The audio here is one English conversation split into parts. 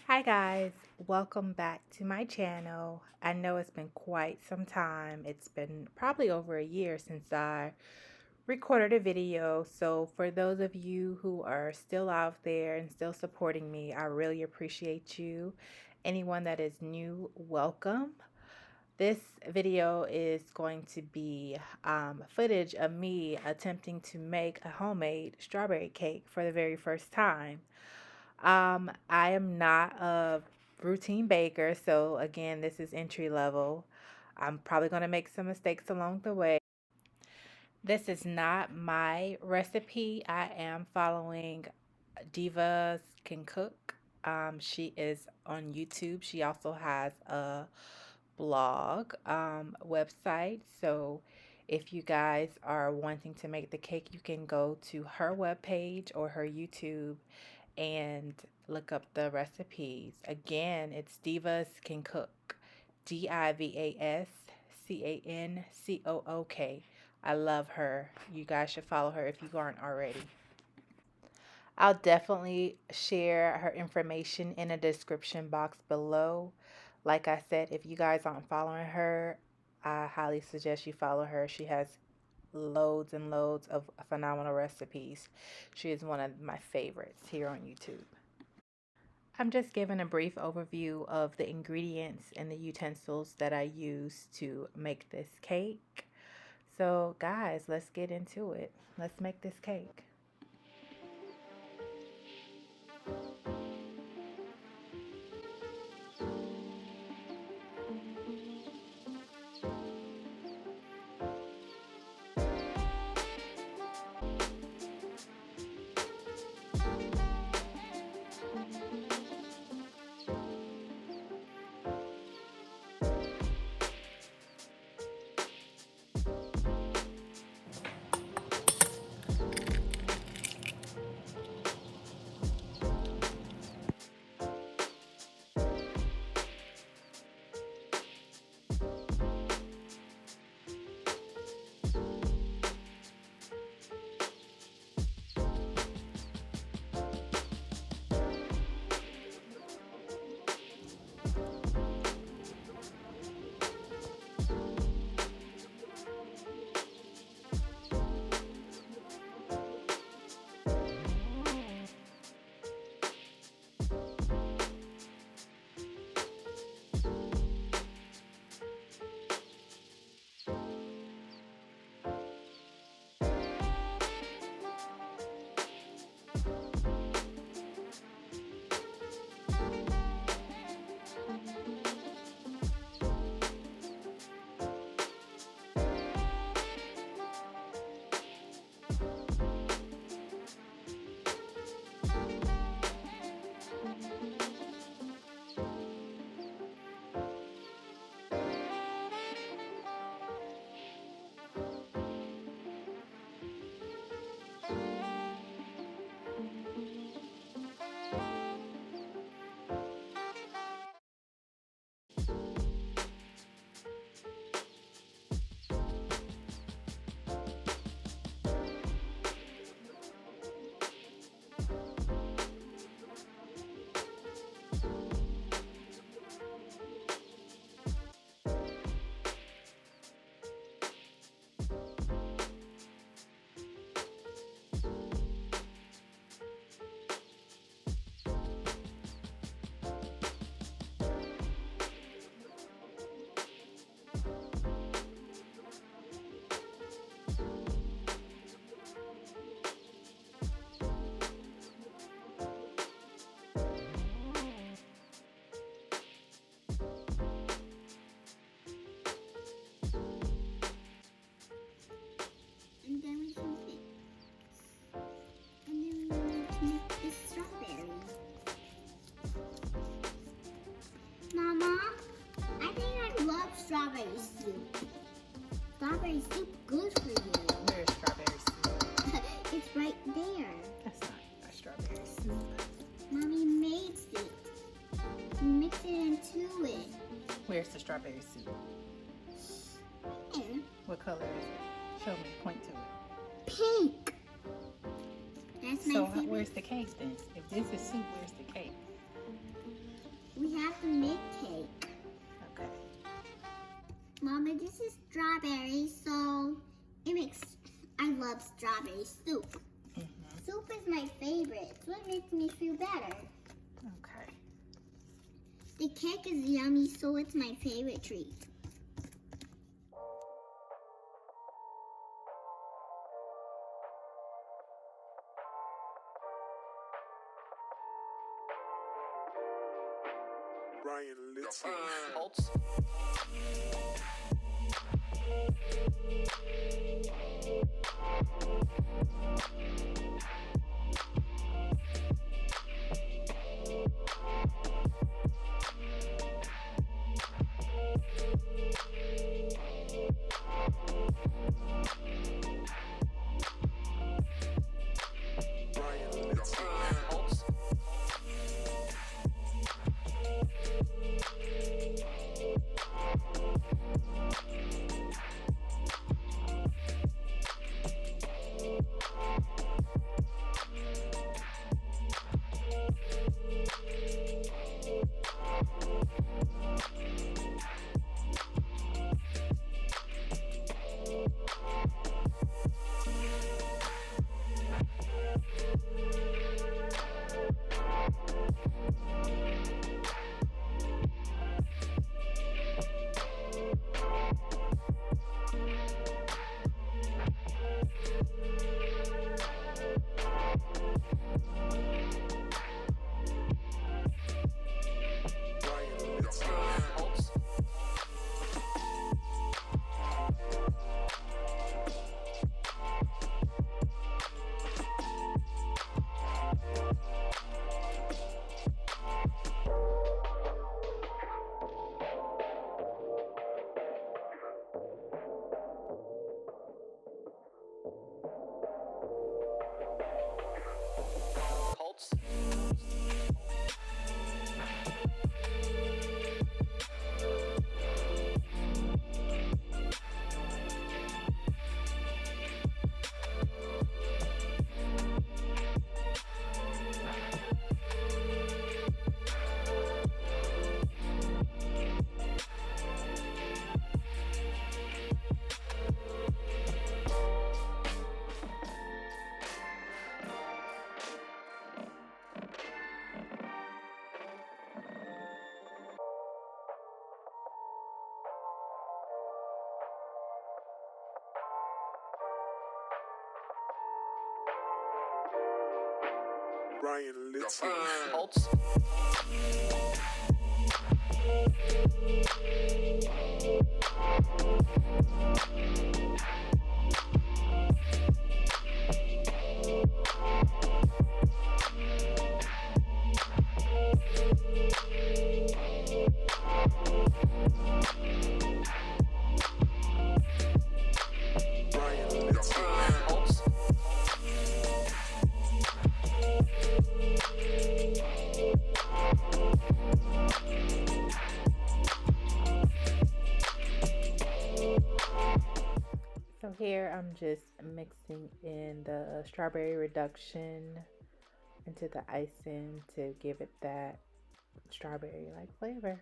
Hi guys, welcome back to my channel. I know it's been quite some time. It's been probably over a year since I recorded a video. So for those of you who are still out there and still supporting me, I really appreciate you. Anyone that is new, welcome. This video is going to be footage of me attempting to make a homemade strawberry cake for the very first time. I am not a routine baker, so again, this is entry level. I'm probably going to make some mistakes along the way. This is not my recipe. I am following Divas Can Cook. She is on YouTube. She also has a blog website. So if you guys are wanting to make the cake, you can go to her webpage or her YouTube and look up the recipes. Again, it's Divas Can Cook. DIVASCANCOOK. I love her. You guys should follow her if you aren't already. I'll definitely share her information in the description box below. Like I said, if you guys aren't following her, I highly suggest you follow her. She has loads and loads of phenomenal recipes. She is one of my favorites here on YouTube. I'm just giving a brief overview of the ingredients and the utensils that I use to make this cake. So guys, let's get into it. Let's make this cake. And then we can fix. And then we need to make this strawberry. Mama, I think I love strawberry soup. Strawberry soup good for you. Where's strawberry soup? It's right there. That's not a strawberry soup. Mommy makes it. You mix it into it. Where's the strawberry soup? And What color is it? Show me. Point to it. pink. That's my So favorite. where's the cake then? If this is soup, where's the cake? strawberry soup. Mm-hmm. Soup is my favorite. It's what makes me feel better. Okay. The cake is yummy, so it's my favorite treat. Ryan Little. Ryan Little. So here I'm just mixing in the strawberry reduction into the icing to give it that strawberry-like flavor.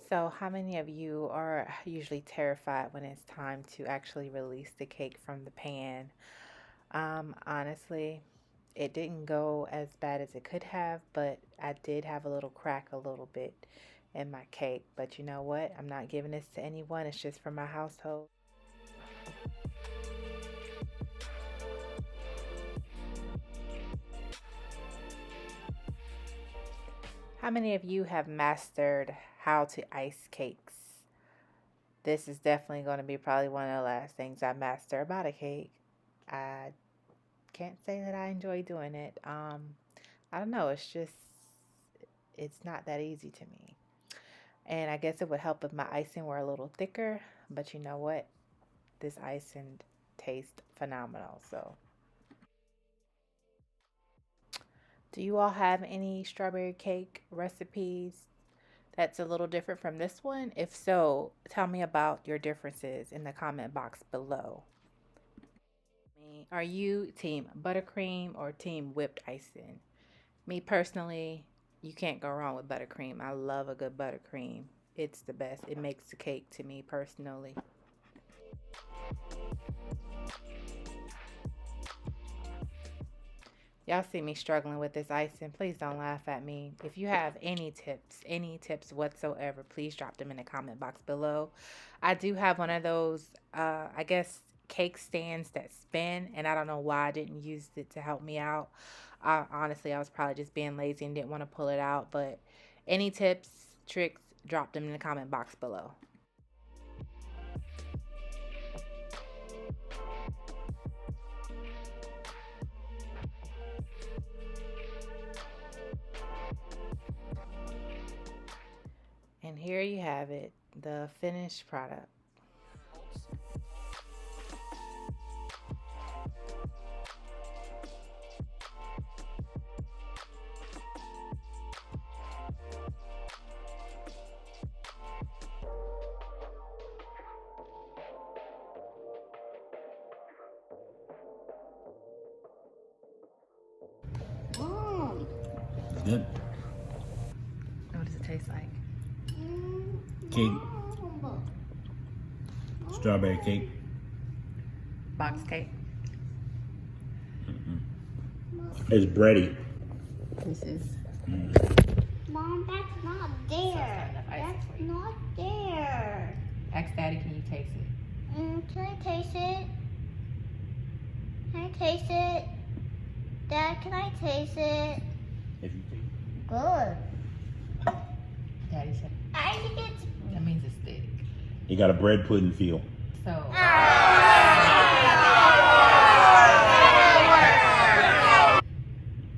So, how many of you are usually terrified when it's time to actually release the cake from the pan? Honestly, it didn't go as bad as it could have, but I did have a little crack a little bit in my cake. But you know what? I'm not giving this to anyone, it's just for my household. How many of you have mastered how to ice cakes? this is definitely going to be probably one of the last things I master about a cake. I can't say that I enjoy doing it. I don't know. It's not that easy to me. And I guess it would help if my icing were a little thicker. But you know what? This icing tastes phenomenal. So, do you all have any strawberry cake recipes that's a little different from this one? If so, tell me about your differences in the comment box below. Are you team buttercream or team whipped icing? Me personally, you can't go wrong with buttercream. I love a good buttercream. It's the best. It makes the cake to me personally. Y'all see me struggling with this icing. Please don't laugh at me. If you have any tips whatsoever, please drop them in the comment box below. I do have one of those, I guess, cake stands that spin, and I don't know why I didn't use it to help me out. Honestly, I was probably just being lazy and didn't want to pull it out. But any tips, tricks, drop them in the comment box below. And here you have it, the finished product. Mom. Good. What does it taste like? Cake. Mom. Strawberry cake. Box cake. It's bready. This is Mom, that's not there. That's not there. Ask Daddy, can you taste it? Can I taste it? Can I taste it? Dad, can I taste it? If you take Good. Daddy said I think it's. that means it's thick. it got a bread pudding feel. So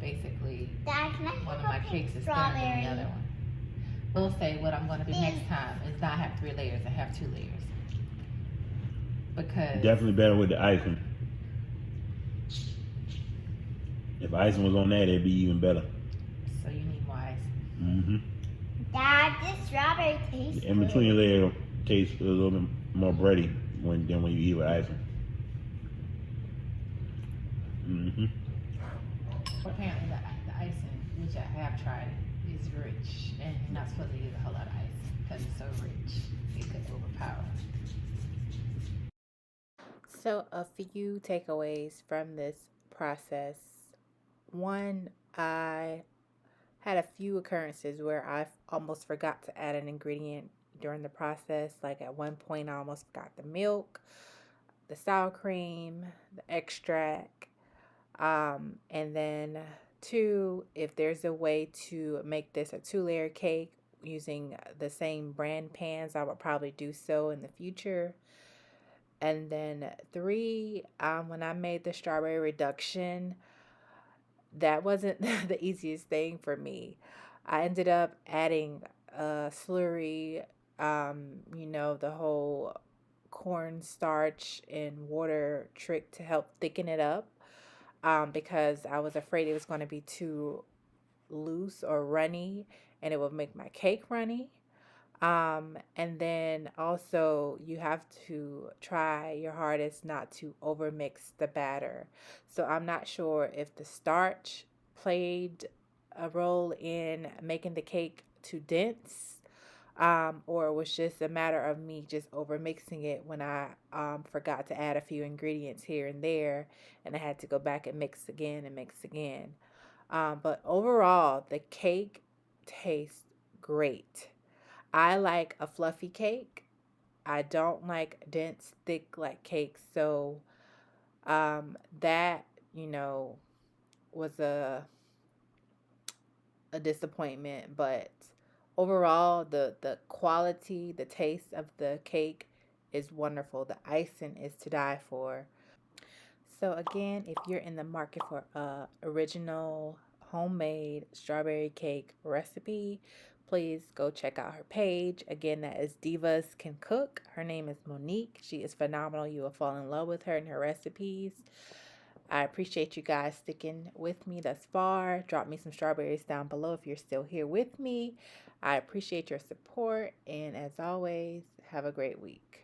basically, Dad, can I one of have my a cakes is thinner strawberry? than the other one. We'll say what I'm going to do next time is not have 3 layers, I have 2 layers. Because Definitely better with the icing. If icing was on that, it'd be even better. so you need more ice. Mm-hmm. Dad, this strawberry tastes In between layer tastes a little bit more bready than when you eat with icing. Mm-hmm. Apparently the icing, which I have tried, is rich, and you're not supposed to use a whole lot of ice because it's so rich. It could overpower. So a few takeaways from this process. One, I had a few occurrences where I almost forgot to add an ingredient during the process. Like at one point, I almost forgot the milk, the sour cream, the extract. And then 2, if there's a way to make this a 2-layer cake using the same brand pans, I would probably do so in the future. And then 3, when I made the strawberry reduction, that wasn't the easiest thing for me. I ended up adding a slurry, the whole cornstarch and water trick to help thicken it up, because I was afraid it was going to be too loose or runny and it would make my cake runny. And then also you have to try your hardest not to overmix the batter. So I'm not sure if the starch played a role in making the cake too dense, or it was just a matter of me just overmixing it when I forgot to add a few ingredients here and there, and I had to go back and mix again and mix again. But overall, the cake tastes great. I like a fluffy cake. I don't like dense, thick like cakes. So that, was a disappointment. But overall, the quality, the taste of the cake is wonderful. The icing is to die for. So again, if you're in the market for a original homemade strawberry cake recipe, please go check out her page. Again, that is Divas Can Cook. Her name is Monique. She is phenomenal. You will fall in love with her and her recipes. I appreciate you guys sticking with me thus far. Drop me some strawberries down below if you're still here with me. I appreciate your support, and as always, have a great week.